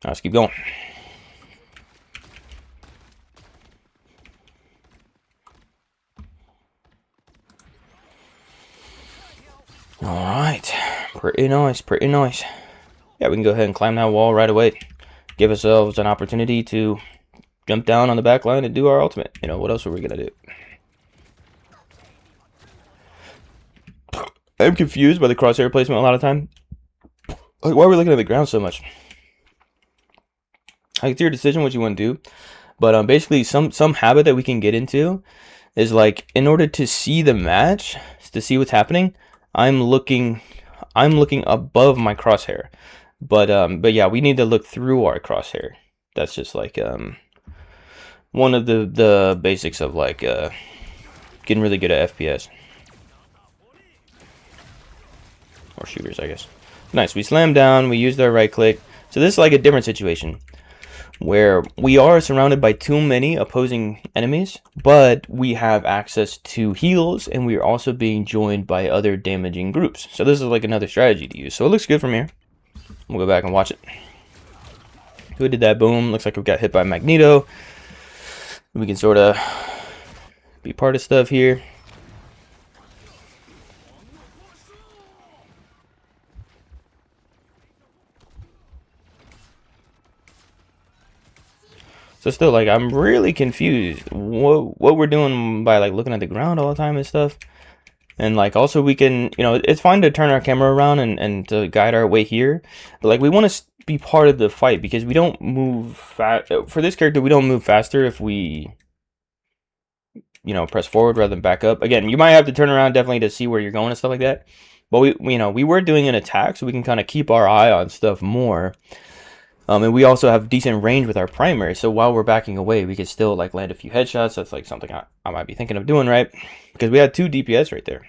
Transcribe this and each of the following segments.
Let's keep going. Alright. Pretty nice, pretty nice. Yeah, we can go ahead and climb that wall right away. Give ourselves an opportunity to jump down on the back line and do our ultimate. You know, what else are we going to do? I'm confused by the crosshair placement a lot of time. Like, why are we looking at the ground so much? Like, it's your decision what you want to do. But basically, some habit that we can get into is like, in order to see the match, to see what's happening, I'm looking above my crosshair. But yeah, we need to look through our crosshair. That's just like one of the basics of like getting really good at FPS or shooters, I guess. Nice. We slammed down. We used our right click. So this is like a different situation where we are surrounded by too many opposing enemies, but we have access to heals, and we are also being joined by other damaging groups. So this is like another strategy to use. So it looks good from here. We'll go back and watch it. We did that. Boom. Looks like we got hit by Magneto. We can sort of be part of stuff here. So still, like, I'm really confused what we're doing by like looking at the ground all the time and stuff. And like, also we can, you know, it's fine to turn our camera around and to guide our way here, but like, we want to be part of the fight because we don't move fast. For this character, we don't move faster if we, you know, press forward rather than back up. Again, you might have to turn around definitely to see where you're going and stuff like that. But we you know, we were doing an attack, so we can kind of keep our eye on stuff more. And we also have decent range with our primary, so while we're backing away, we could still like land a few headshots. That's like something I might be thinking of doing, right? Because we had 2 DPS right there.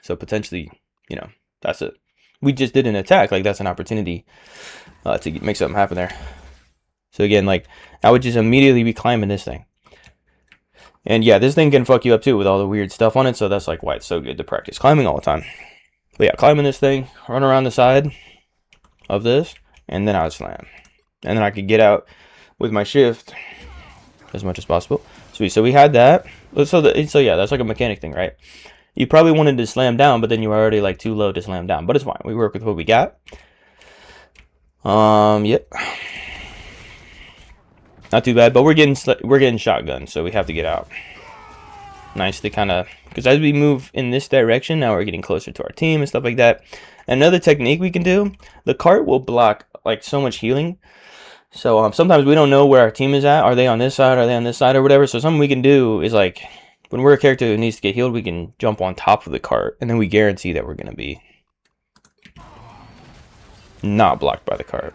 So potentially, you know, that's it. We just did an attack. Like, that's an opportunity to make something happen there. So again, like, I would just immediately be climbing this thing. And yeah, this thing can fuck you up too with all the weird stuff on it. So that's like why it's so good to practice climbing all the time. But yeah, climbing this thing, run around the side of this, and then I would slam. And then I could get out with my shift as much as possible. Sweet. So we had that. So yeah, that's like a mechanic thing, right? You probably wanted to slam down, but then you were already like too low to slam down. But it's fine. We work with what we got. Yep. Not too bad, but we're getting shotgun, so we have to get out. Nice to kind of, because as we move in this direction, now we're getting closer to our team and stuff like that. Another technique we can do, the cart will block like so much healing. So sometimes we don't know where our team is at. Are they on this side? Are they on this side or whatever? So something we can do is like, when we're a character who needs to get healed, we can jump on top of the cart, and then we guarantee that we're going to be not blocked by the cart.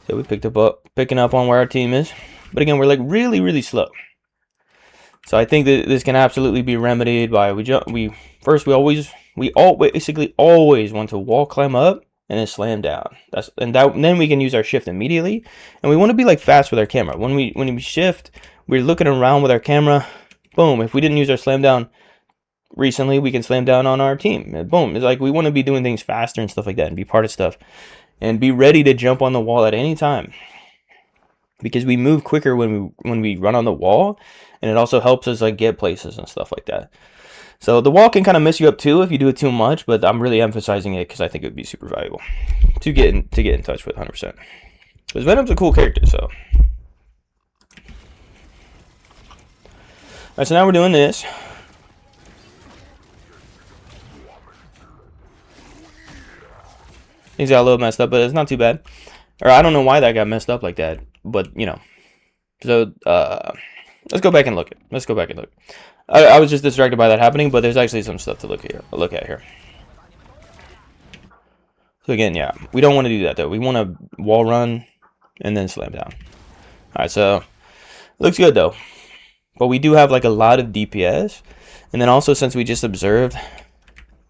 So we picking up on where our team is. But again, we're like really, really slow. So I think that this can absolutely be remedied by we basically always want to wall climb up and then slam down. Then we can use our shift immediately. And we want to be like fast with our camera. When we shift, we're looking around with our camera. Boom. If we didn't use our slam down recently, we can slam down on our team. And boom. It's like we want to be doing things faster and stuff like that and be part of stuff. And be ready to jump on the wall at any time. Because we move quicker when we run on the wall, and it also helps us like get places and stuff like that. So the wall can kind of mess you up too if you do it too much, but I'm really emphasizing it because I think it would be super valuable to get in touch with 100%. Because Venom's a cool character, so. Alright, so now we're doing this. Things got a little messed up, but it's not too bad. Or I don't know why that got messed up like that, but you know. So let's go back and look. I was just distracted by that happening, but there's actually some stuff to look at here. So again, yeah, we don't want to do that though. We want to wall run and then slam down. All right, so looks good though, but we do have like a lot of DPS, and then also since we just observed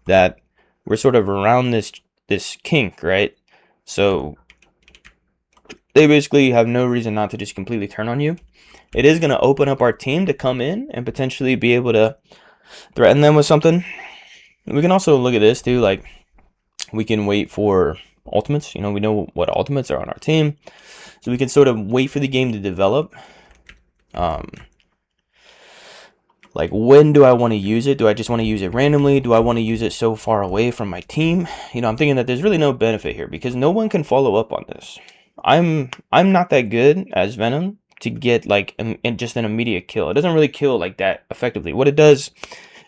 that we're sort of around this kink, right? So they basically have no reason not to just completely turn on you. It is going to open up our team to come in and potentially be able to threaten them with something. We can also look at this too, like We can wait for ultimates. You know, we know what ultimates are on our team, so we can sort of wait for the game to develop. Like, when do I want to use it? Do I just want to use it randomly? Do I want to use it so far away from my team? You know, I'm thinking that there's really no benefit here because no one can follow up on this. I'm not that good as Venom to get like just an immediate kill. It doesn't really kill like that effectively. What it does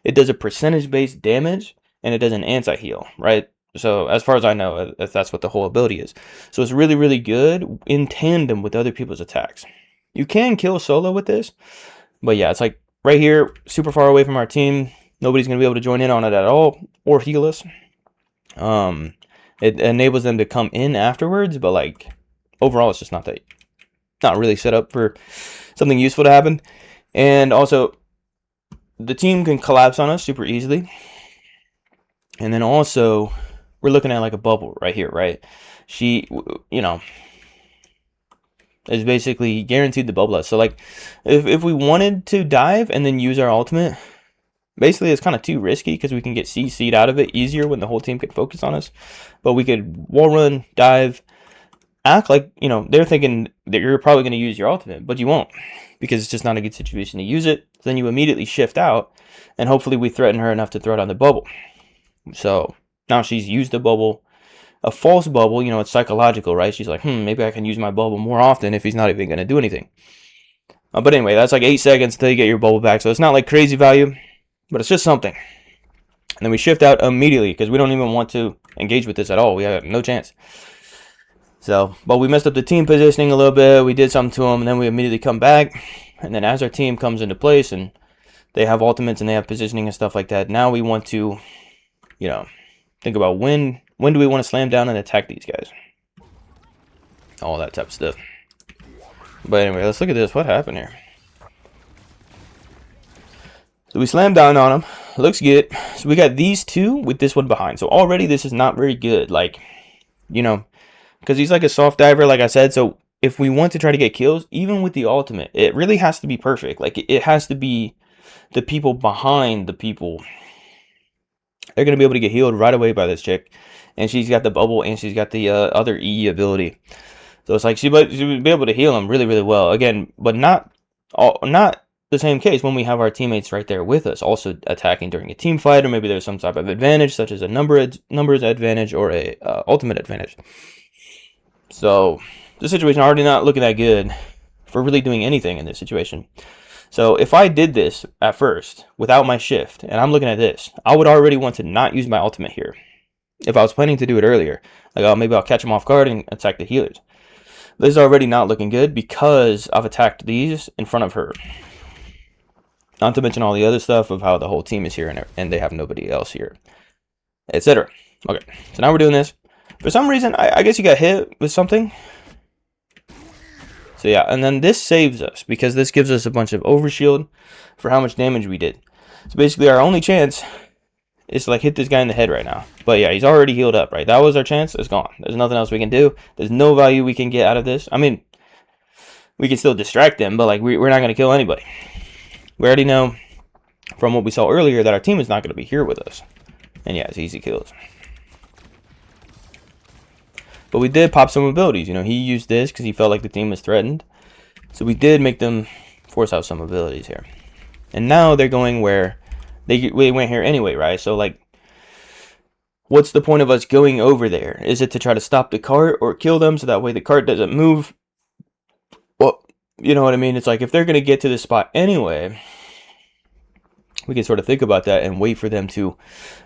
a percentage-based damage, and it does an anti-heal, right? So as far as I know, that's what the whole ability is. So it's really, really good in tandem with other people's attacks. You can kill solo with this, but yeah, it's like right here, super far away from our team. Nobody's going to be able to join in on it at all or heal us. It enables them to come in afterwards, but like overall, it's just not really set up for something useful to happen. And also, the team can collapse on us super easily. And then also, we're looking at like a bubble right here, right? She, you know, is basically guaranteed the bubble us. So like, if we wanted to dive and then use our ultimate, basically it's kind of too risky because we can get CC'd out of it easier when the whole team could focus on us. But we could wall run, dive, act like, you know, they're thinking that you're probably going to use your ultimate, but you won't because it's just not a good situation to use it. Then you immediately shift out, and hopefully we threaten her enough to throw down the bubble. So now she's used the bubble, a false bubble, you know, it's psychological, right? She's like, maybe I can use my bubble more often if he's not even going to do anything. But anyway, that's like 8 seconds until you get your bubble back. So it's not like crazy value, but it's just something. And then we shift out immediately because we don't even want to engage with this at all. We have no chance. So, but we messed up the team positioning a little bit. We did something to them, and then we immediately come back. And then as our team comes into place and they have ultimates and they have positioning and stuff like that, now we want to, you know, think about when do we want to slam down and attack these guys? All that type of stuff. But anyway, let's look at this. What happened here? So we slammed down on him. Looks good. So we got these two with this one behind. So already this is not very good. Like, you know, because he's like a soft diver, like I said. So if we want to try to get kills, even with the ultimate, it really has to be perfect. Like, it has to be the people behind the people. They're going to be able to get healed right away by this chick. And she's got the bubble, and she's got the other E ability. So it's like she would be able to heal them really, really well. Again, but not the same case when we have our teammates right there with us, also attacking during a team fight, or maybe there's some type of advantage, such as a numbers advantage or a ultimate advantage. So the situation already not looking that good for really doing anything in this situation. So if I did this at first without my shift, and I'm looking at this, I would already want to not use my ultimate here. If I was planning to do it earlier, like, oh, maybe I'll catch them off guard and attack the healers. This is already not looking good because I've attacked these in front of her. Not to mention all the other stuff of how the whole team is here and they have nobody else here, etc. Okay, so now we're doing this. For some reason, I guess you got hit with something. So yeah, and then this saves us because this gives us a bunch of overshield for how much damage we did. So basically our only chance is to like hit this guy in the head right now. But yeah, he's already healed up, right? That was our chance. It's gone. There's nothing else we can do. There's no value we can get out of this. I mean, we can still distract them, but like we're not going to kill anybody. We already know from what we saw earlier that our team is not going to be here with us. And yeah, it's easy kills. But we did pop some abilities. You know, he used this because he felt like the team was threatened. So we did make them force out some abilities here. And now they're going where they went here anyway, right? So like, what's the point of us going over there? Is it to try to stop the cart or kill them so that way the cart doesn't move? Well, you know what I mean? It's like if they're going to get to this spot anyway, we can sort of think about that and wait for them to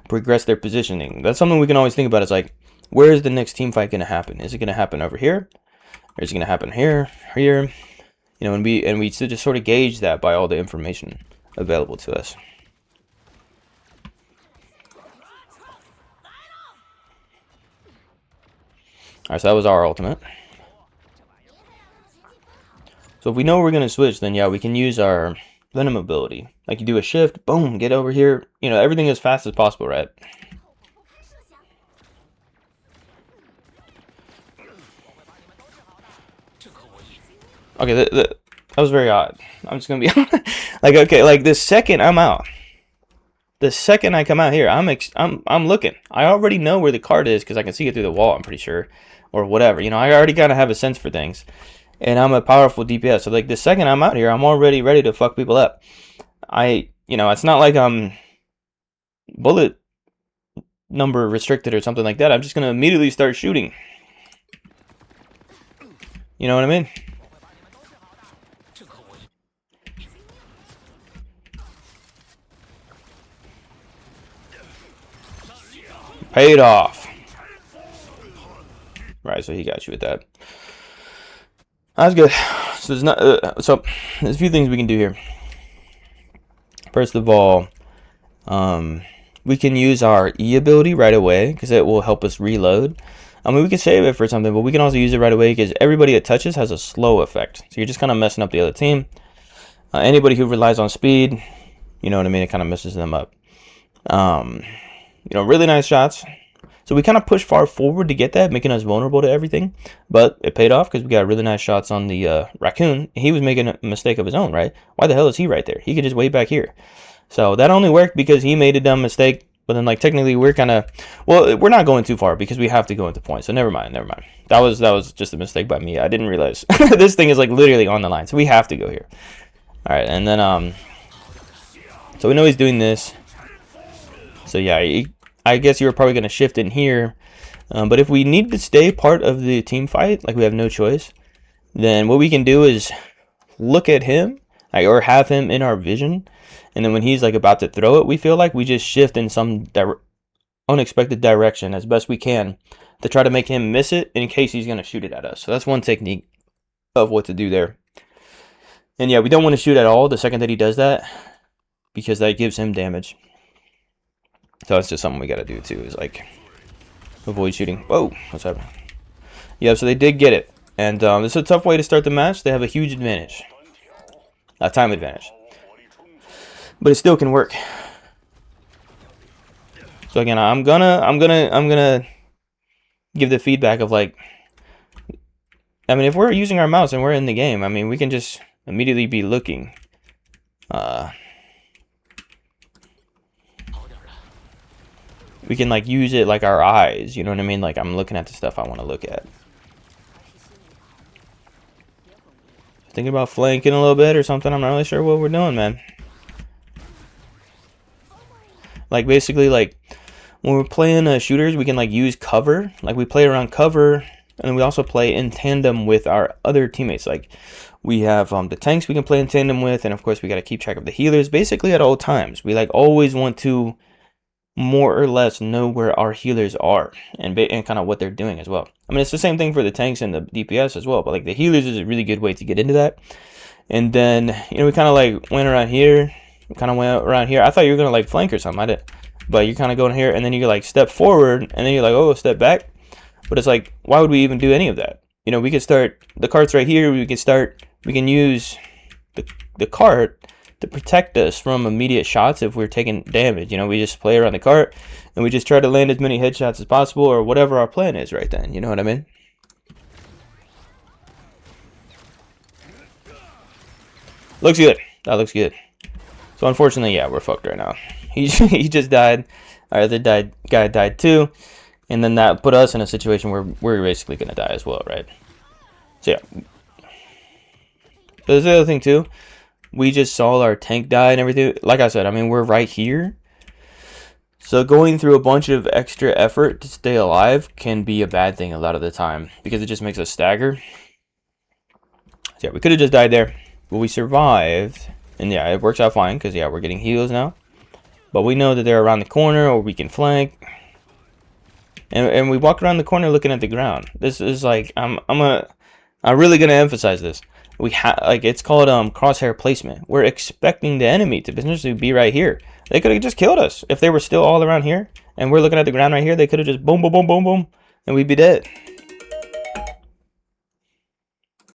progress their positioning. That's something we can always think about. It's like, where is the next team fight going to happen? Is it going to happen over here? Or is it going to happen here? Here? You know, and we just sort of gauge that by all the information available to us. Alright, so that was our ultimate. So if we know we're going to switch, then yeah, we can use our Venom ability. Like you do a shift, boom, get over here. You know, everything as fast as possible, right? Okay, that was very odd. I'm just going to be like, okay, like this second I'm out. The second I come out here, I'm looking. I already know where the cart is because I can see it through the wall, I'm pretty sure. Or whatever. You know, I already kind of have a sense for things. And I'm a powerful DPS. So, like, the second I'm out here, I'm already ready to fuck people up. You know, it's not like I'm bullet number restricted or something like that. I'm just going to immediately start shooting. You know what I mean? Paid off. Right, so he got you with that. That's good. So there's not. So there's a few things we can do here. First of all, we can use our E ability right away because it will help us reload. I mean, we can save it for something, but we can also use it right away because everybody it touches has a slow effect. So you're just kind of messing up the other team. Anybody who relies on speed, you know what I mean? It kind of messes them up. You know, really nice shots. So we kind of pushed far forward to get that, making us vulnerable to everything. But it paid off because we got really nice shots on the raccoon. He was making a mistake of his own, right? Why the hell is he right there? He could just wait back here. So that only worked because he made a dumb mistake. But then, like, technically we're kind of... Well, we're not going too far because we have to go into points. So never mind. That was just a mistake by me. I didn't realize. This thing is, like, literally on the line. So we have to go here. All right, and then... So we know he's doing this. So, yeah, I guess you're probably going to shift in here. But if we need to stay part of the team fight, like we have no choice, then what we can do is look at him, like, or have him in our vision. And then when he's like about to throw it, we feel like we just shift in some unexpected direction as best we can to try to make him miss it in case he's going to shoot it at us. So that's one technique of what to do there. And yeah, we don't want to shoot at all the second that he does that because that gives him damage. So that's just something we got to do too, is like avoid shooting. Whoa, what's happening? Yeah, so they did get it. And this is a tough way to start the match. They have a huge advantage. A time advantage. But it still can work. So again, I'm gonna give the feedback of like, I mean, if we're using our mouse and we're in the game, I mean, we can just immediately be looking. We can like use it like our eyes, you know what I mean? Like I'm looking at the stuff I want to look at. Thinking about flanking a little bit or something. I'm not really sure what we're doing, man. Like basically, like when we're playing shooters, we can like use cover. Like we play around cover, and we also play in tandem with our other teammates. Like we have the tanks we can play in tandem with, and of course we got to keep track of the healers. Basically at all times, we like always want to more or less know where our healers are and kind of what they're doing as well. I mean, it's the same thing for the tanks and the DPS as well, but like the healers is a really good way to get into that. And then, you know, we kind of like went around here, I thought you were gonna like flank or something. I did, but you're kind of going here, and then you like step forward, and then you're like, oh, step back. But it's like, why would we even do any of that? You know, we could start the cart's right here. We can use the cart to protect us from immediate shots if we're taking damage. You know, we just play around the cart and we just try to land as many headshots as possible, or whatever our plan is right then. You know what I mean? Looks good. That looks good. So unfortunately, yeah, we're fucked right now. He just died. Our other guy died too, and then that put us in a situation where we're basically gonna die as well, right? So yeah. There's the other thing too. We just saw our tank die and everything. Like I said, I mean, we're right here. So going through a bunch of extra effort to stay alive can be a bad thing a lot of the time, because it just makes us stagger. So yeah, we could have just died there, but we survived. And yeah, it works out fine, because yeah, we're getting heals now. But we know that they're around the corner, or we can flank. And we walk around the corner looking at the ground. This is like, I'm really gonna emphasize this. We have, like, it's called crosshair placement. We're expecting the enemy to potentially be right here. They could have just killed us if they were still all around here, and we're looking at the ground right here. They could have just boom, boom, boom, boom, boom, and we'd be dead.